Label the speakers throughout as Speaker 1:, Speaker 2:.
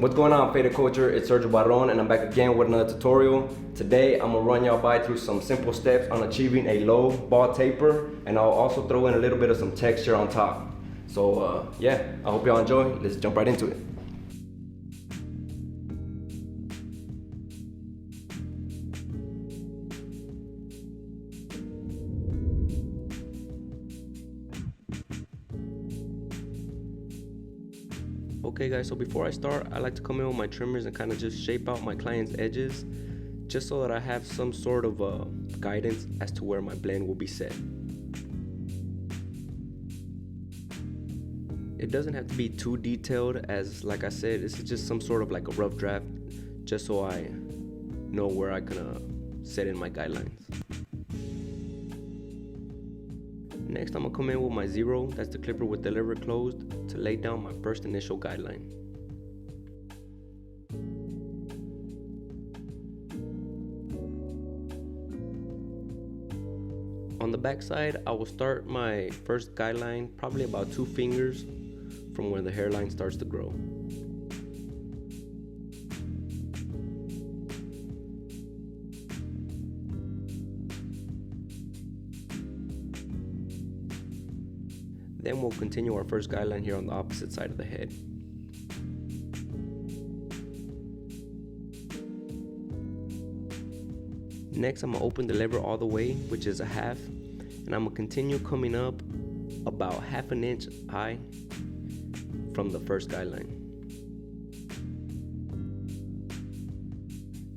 Speaker 1: What's going on, Faded Culture? It's Sergio Barron and I'm back again with another tutorial. Today I'm gonna run y'all by through some simple steps on achieving a low ball taper, and I'll also throw in a little bit of some texture on top. So yeah, I hope y'all enjoy. Let's jump right into it. Okay guys, so before I start, I like to come in with my trimmers and kind of just shape out my client's edges, just so that I have some sort of guidance as to where my blend will be set. It doesn't have to be too detailed, as like I said, this is just some sort of like a rough draft, just so I know where I can set in my guidelines. Next, I'm gonna come in with my 0, that's the clipper with the lever closed, to lay down my first initial guideline. On the back side, I will start my first guideline probably about 2 fingers from where the hairline starts to grow. Then we'll continue our first guideline here on the opposite side of the head. Next, I'm gonna open the lever all the way, which is a half, and I'm gonna continue coming up about 1/2 inch high from the first guideline.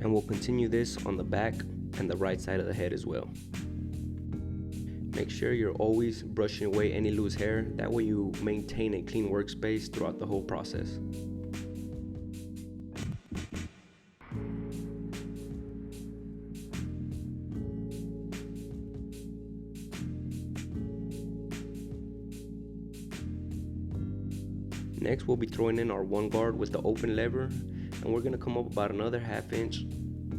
Speaker 1: And we'll continue this on the back and the right side of the head as well. Make sure you're always brushing away any loose hair, that way you maintain a clean workspace throughout the whole process. Next, we'll be throwing in our 1 guard with the open lever, and we're gonna come up about another 1/2 inch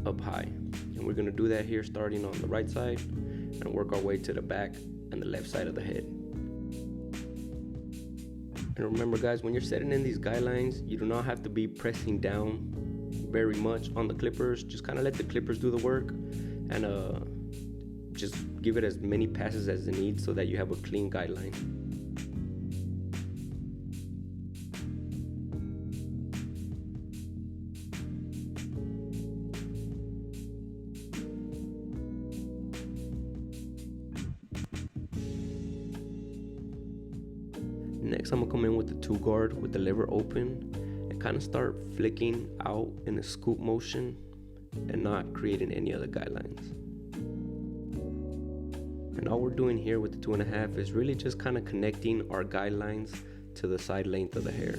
Speaker 1: up high. And we're gonna do that here starting on the right side and work our way to the back and the left side of the head. And remember guys, when you're setting in these guidelines, you do not have to be pressing down very much on the clippers. Just kind of let the clippers do the work, and just give it as many passes as it needs so that you have a clean guideline. Next, I'm gonna come in with the 2 guard with the lever open and kind of start flicking out in a scoop motion and not creating any other guidelines. And all we're doing here with the 2.5 is really just kind of connecting our guidelines to the side length of the hair.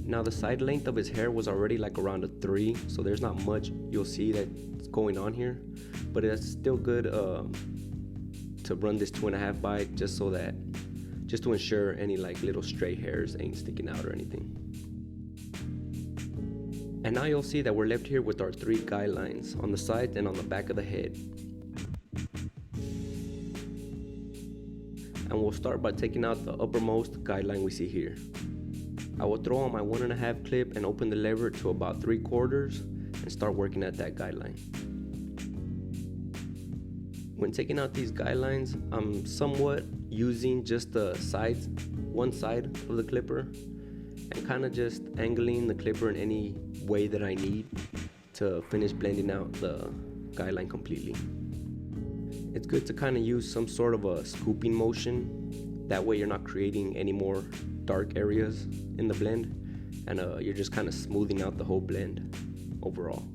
Speaker 1: Now the side length of his hair was already like around a 3, so there's not much you'll see that's going on here, but it's still good to run this 2.5 by, just to ensure any like little stray hairs ain't sticking out or anything. And now you'll see that we're left here with our 3 guidelines on the side and on the back of the head. And we'll start by taking out the uppermost guideline we see here. I will throw on my 1.5 clip and open the lever to about 3/4 and start working at that guideline. When taking out these guidelines, I'm somewhat using just the sides, one side of the clipper, and kind of just angling the clipper in any way that I need to finish blending out the guideline completely. It's good to kind of use some sort of a scooping motion, that way you're not creating any more dark areas in the blend, and you're just kind of smoothing out the whole blend overall.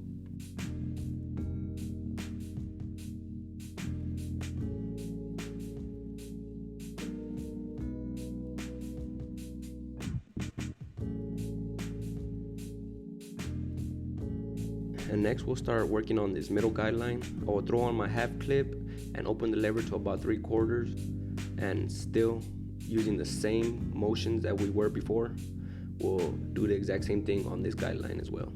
Speaker 1: And next we'll start working on this middle guideline. I will throw on my 1/2 clip and open the lever to about 3/4, and still using the same motions that we were before, we'll do the exact same thing on this guideline as well.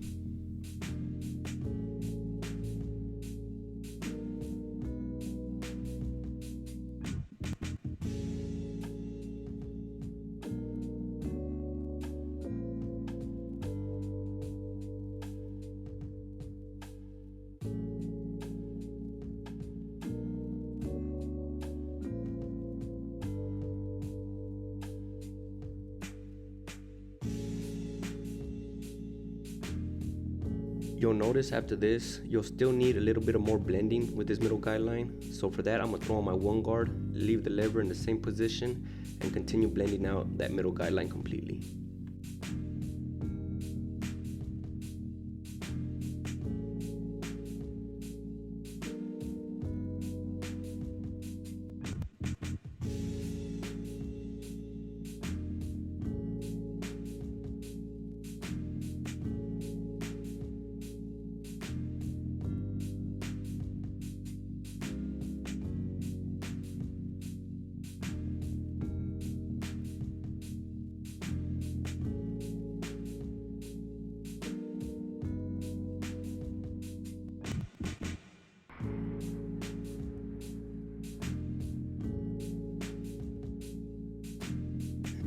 Speaker 1: You'll notice after this, you'll still need a little bit of more blending with this middle guideline. So for that, I'm gonna throw on my one guard, leave the lever in the same position, and continue blending out that middle guideline completely.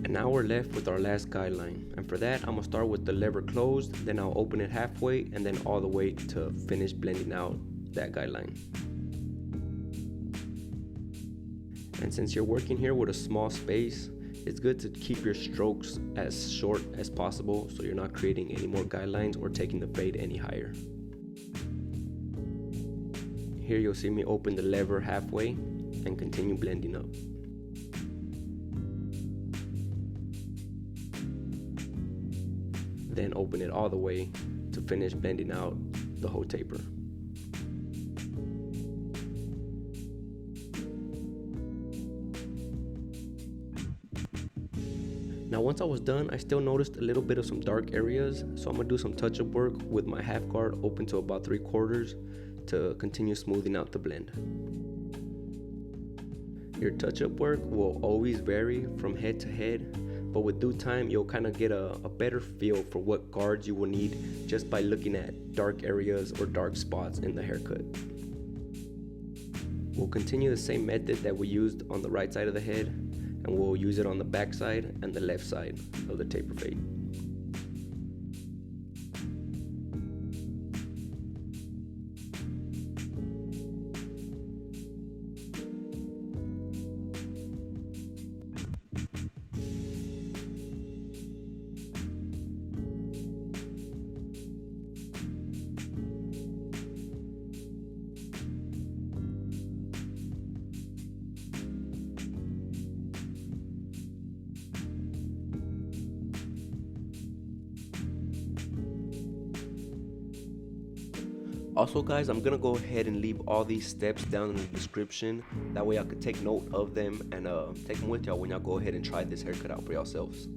Speaker 1: And now we're left with our last guideline. And for that, I'm gonna start with the lever closed, then I'll open it halfway, and then all the way to finish blending out that guideline. And since you're working here with a small space, it's good to keep your strokes as short as possible so you're not creating any more guidelines or taking the fade any higher. Here you'll see me open the lever halfway and continue blending up. Then open it all the way to finish blending out the whole taper. Now once I was done, I still noticed a little bit of some dark areas, so I'm gonna do some touch-up work with my half guard open to about 3/4 to continue smoothing out the blend. Your touch-up work will always vary from head to head, but with due time you'll kind of get a better feel for what guards you will need just by looking at dark areas or dark spots in the haircut. We'll continue the same method that we used on the right side of the head, and we'll use it on the back side and the left side of the taper fade. Also guys, I'm gonna go ahead and leave all these steps down in the description. That way I could take note of them and take them with y'all when y'all go ahead and try this haircut out for yourselves.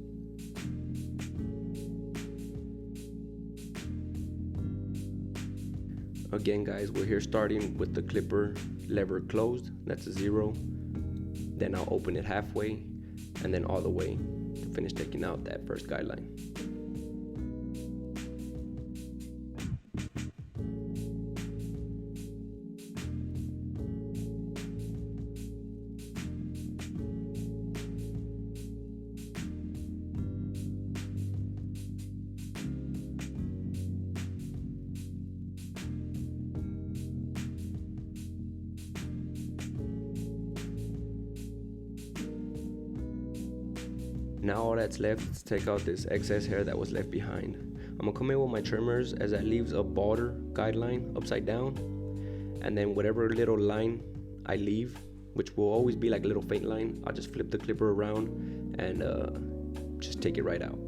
Speaker 1: Again guys, we're here starting with the clipper lever closed, that's a 0. Then I'll open it halfway and then all the way to finish taking out that first guideline. Now all that's left is to take out this excess hair that was left behind. I'm gonna come in with my trimmers as that leaves a border guideline upside down, and then whatever little line I leave, which will always be like a little faint line, I'll just flip the clipper around and just take it right out.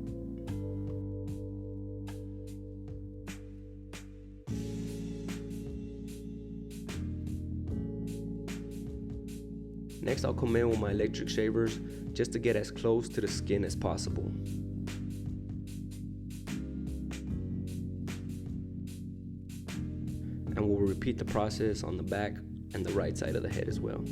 Speaker 1: Next I'll come in with my electric shavers just to get as close to the skin as possible. And we'll repeat the process on the back and the right side of the head as well.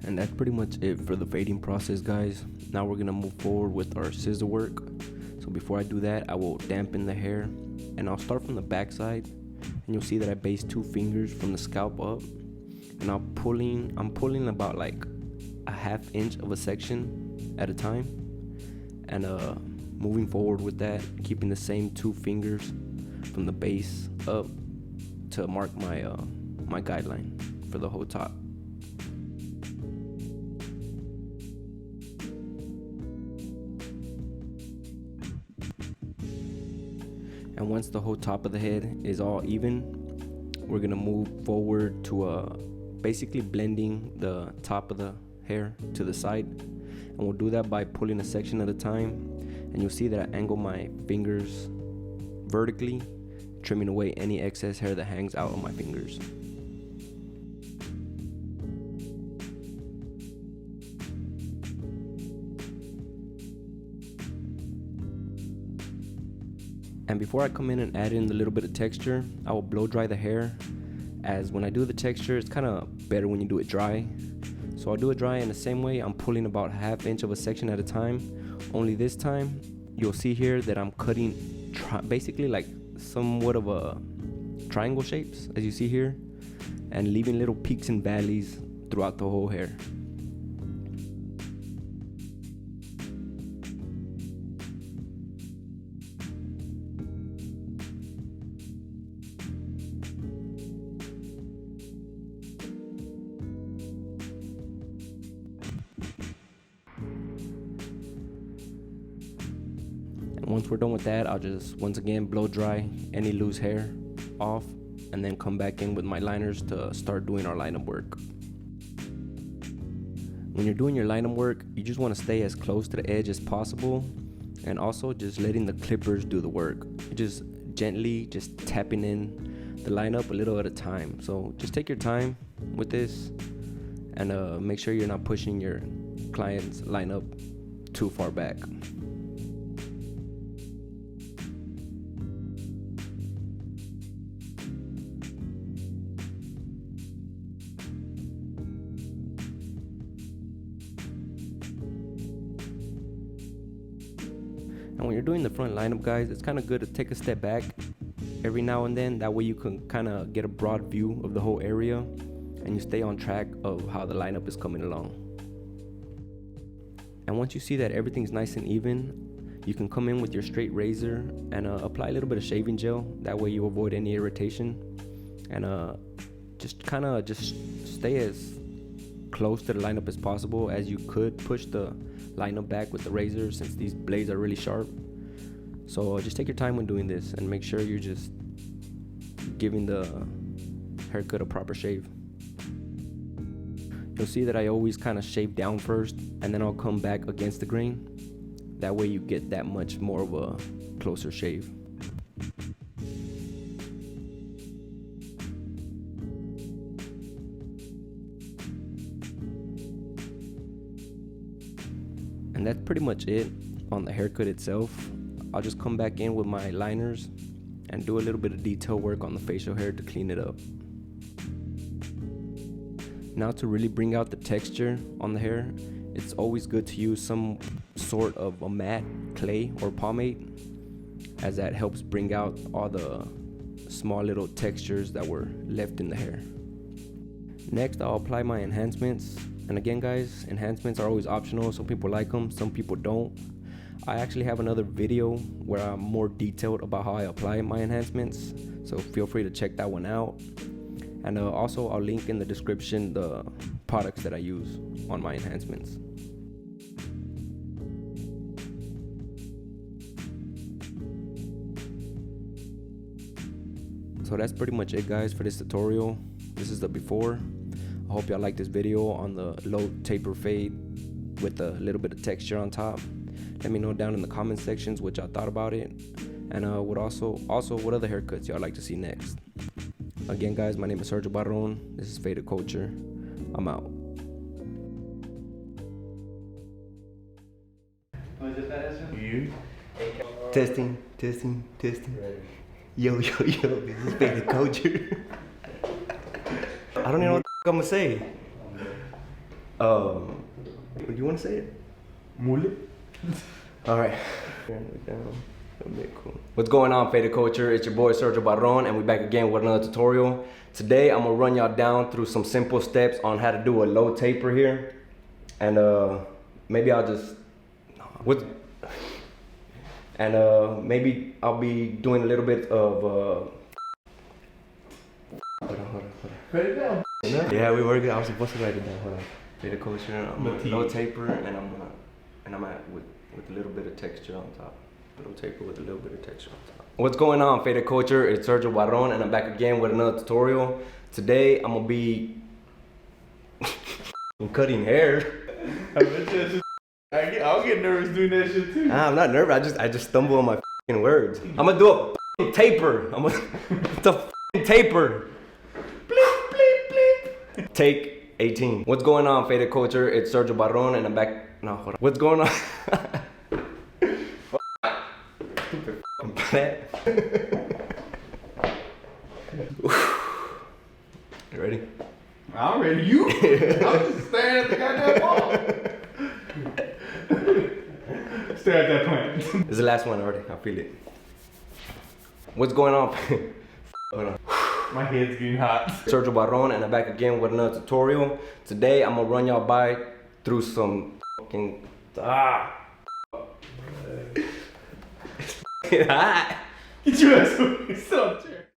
Speaker 1: And that's pretty much it for the fading process, guys. Now we're gonna move forward with our scissor work. So before I do that, I will dampen the hair, and I'll start from the back side, and you'll see that I base 2 fingers from the scalp up, and I'm pulling about like a 1/2 inch of a section at a time, and moving forward with that, keeping the same 2 fingers from the base up to mark my guideline for the whole top. And once the whole top of the head is all even, we're gonna move forward to basically blending the top of the hair to the side, and we'll do that by pulling a section at a time. And you'll see that I angle my fingers vertically, trimming away any excess hair that hangs out on my fingers. And before I come in and add in a little bit of texture, I will blow dry the hair, as when I do the texture, it's kind of better when you do it dry. So I'll do it dry in the same way. I'm pulling about 1/2 inch of a section at a time. Only this time, you'll see here that I'm cutting basically like somewhat of a triangle shapes, as you see here, and leaving little peaks and valleys throughout the whole hair. And once we're done with that, I'll just once again blow dry any loose hair off, and then come back in with my liners to start doing our lineup work. When you're doing your lineup work, you just want to stay as close to the edge as possible, and also just letting the clippers do the work. Just gently just tapping in the lineup a little at a time. So just take your time with this, and make sure you're not pushing your client's lineup too far back. And when you're doing the front lineup, guys, it's kind of good to take a step back every now and then. That way you can kind of get a broad view of the whole area, and you stay on track of how the lineup is coming along. And once you see that everything's nice and even, you can come in with your straight razor and apply a little bit of shaving gel. That way you avoid any irritation, and just stay as close to the lineup as possible, as you could push the lineup back with the razor, since these blades are really sharp. So just take your time when doing this, and make sure you're just giving the haircut a proper shave. You'll see that I always kind of shave down first, and then I'll come back against the grain. That way you get that much more of a closer shave. And that's pretty much it on the haircut itself. I'll just come back in with my liners and do a little bit of detail work on the facial hair to clean it up. Now, to really bring out the texture on the hair, it's always good to use some sort of a matte clay or pomade, as that helps bring out all the small little textures that were left in the hair. Next, I'll apply my enhancements. And again, guys, enhancements are always optional. Some people like them, some people don't. I actually have another video where I'm more detailed about how I apply my enhancements, so feel free to check that one out. And also, I'll link in the description the products that I use on my enhancements. So that's pretty much it, guys, for this tutorial. This is the before. I hope y'all like this video on the low taper fade with a little bit of texture on top. Let me know down in the comment sections what y'all thought about it, and what other haircuts y'all like to see next. Again, guys, my name is Sergio Barron. This is Faded Culture. I'm out.
Speaker 2: You?
Speaker 1: Testing. Yo, this is Faded Culture. I don't even know what I'm gonna say. Do you want to say it?
Speaker 2: Mullet.
Speaker 1: All right. Okay, cool. What's going on, Faded Culture? It's your boy Sergio Barron, and we're back again with another tutorial. Today, I'm gonna run y'all down through some simple steps on how to do a low taper here, and maybe I'll just maybe I'll be doing a little bit of Hold on.
Speaker 2: Write it down.
Speaker 1: Yeah, we were good. I was supposed to write it down. Hold on. Faded Culture. I'm gonna low taper, and I'm at with a little bit of texture on top. Low taper with a little bit of texture on top. What's going on, Faded Culture? It's Sergio Barron, and I'm back again with another tutorial. Today, I'm gonna be cutting hair.
Speaker 2: I'll get nervous doing that shit too.
Speaker 1: Nah, I'm not nervous. I just stumble on my words. I'm gonna do a taper. Taper. Bleep, bleep, bleep. Take 18. What's going on, Faded Culture? It's Sergio Barron, and I'm back. No, hold on. What's going on? Stupid plant. You ready?
Speaker 2: I'm ready. You? I'm just staring at the goddamn wall. Stare at that plant.
Speaker 1: This is the last one already. I feel it. What's going on? Hold on.
Speaker 2: My head's getting hot.
Speaker 1: Sergio Barron, and I'm back again with another tutorial. Today, I'm gonna run y'all by through some fucking It's hot.
Speaker 2: Get your ass over here. Sit on the chair.